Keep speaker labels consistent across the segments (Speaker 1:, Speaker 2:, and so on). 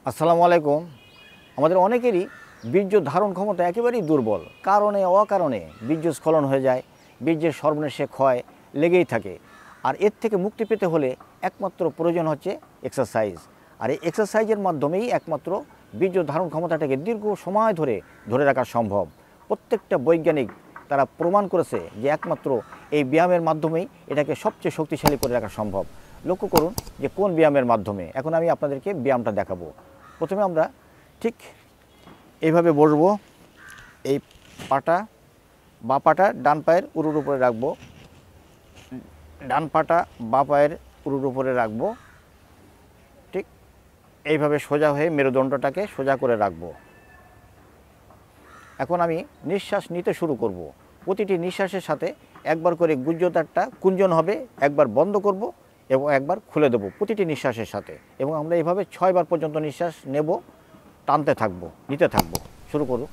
Speaker 1: আসসালামু আলাইকুম। আমাদের অনেকেরই বীর্য ধারণ ক্ষমতা একেবারেই দুর্বল। কারণে অকারণে বীর্যস্খলন হয়ে যায়, বীর্যের সর্বনেশে ক্ষয় লেগেই থাকে। আর এর থেকে মুক্তি পেতে হলে একমাত্র প্রয়োজন হচ্ছে এক্সারসাইজ। আর এই এক্সারসাইজের মাধ্যমেই একমাত্র বীর্য ধারণ ক্ষমতাটাকে দীর্ঘ সময় ধরে ধরে রাখা সম্ভব। প্রত্যেকটা বৈজ্ঞানিক তারা প্রমাণ করেছে যে একমাত্র এই ব্যায়ামের মাধ্যমেই এটাকে সবচেয়ে শক্তিশালী করে রাখা সম্ভব। লক্ষ্য করুন যে কোন ব্যায়ামের মাধ্যমে। এখন আমি আপনাদেরকে ব্যায়ামটা দেখাবো। প্রথমে আমরা ঠিক এইভাবে বসবো। এই পাটা বা পাটা ডান পায়ের উরুর উপরে রাখবো, ডান পাটা বা পায়ের উরুর উপরে রাখবো। ঠিক এইভাবে সোজা হয়ে মেরুদণ্ডটাকে সোজা করে রাখবো। এখন আমি নিঃশ্বাস নিতে শুরু করব। প্রতিটি নিঃশ্বাসের সাথে একবার করে গুহ্যদ্বারটা কুঞ্চন হবে, একবার বন্ধ করব এবং একবার খুলে দেবো প্রতিটি নিঃশ্বাসের সাথে। এবং আমরা এইভাবে 6 বার পর্যন্ত নিঃশ্বাস নেব, টানতে থাকবো, নিতে থাকবো। শুরু করুন।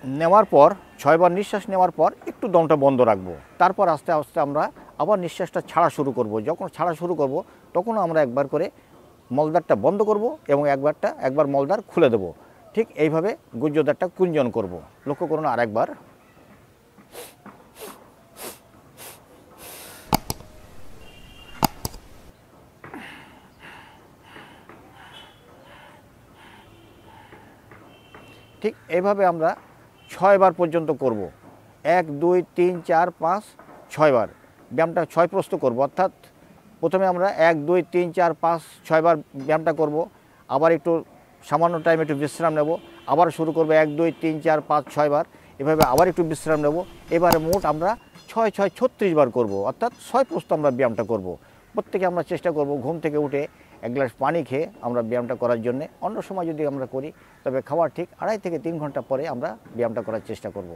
Speaker 1: নেওয়ার পর 6 বার নিঃশ্বাস নেওয়ার পর একটু দমটা বন্ধ রাখবো। তারপর আস্তে আস্তে আমরা আবার নিঃশ্বাসটা ছাড়া শুরু করব। যখন ছাড়া শুরু করব তখন আমরা একবার করে মলদ্বারটা বন্ধ করব এবং একবার মলদ্বার খুলে দেব। ঠিক এইভাবে গুহ্যদ্বারটা কুঞ্চন করব। লক্ষ্য করুন আরেকবার। ঠিক এইভাবে আমরা 6 বার পর্যন্ত করব। 1 2 3 4 5 6 বার ব্যায়ামটা 6 প্রস্ত করব। অর্থাৎ প্রথমে আমরা 1 2 3 4 5 6 বার ব্যায়ামটা করব, আবার একটু সামান্য টাইম একটু বিশ্রাম নেব, আবার শুরু করব 1 2 3 4 5 6 বার, এভাবে আবার একটু বিশ্রাম নেব। এবারে মোট আমরা 6 6 36 বার করব। অর্থাৎ 6 প্রস্ত আমরা ব্যায়ামটা করব। প্রত্যেকে আমরা চেষ্টা করব ঘুম থেকে উঠে 1 গ্লাস পানি খেয়ে আমরা ব্যায়ামটা করার জন্য। অন্য সময় যদি আমরা করি তবে খাওয়ার ঠিক 2.5 থেকে 3 ঘন্টা পরে আমরা ব্যায়ামটা করার চেষ্টা করব।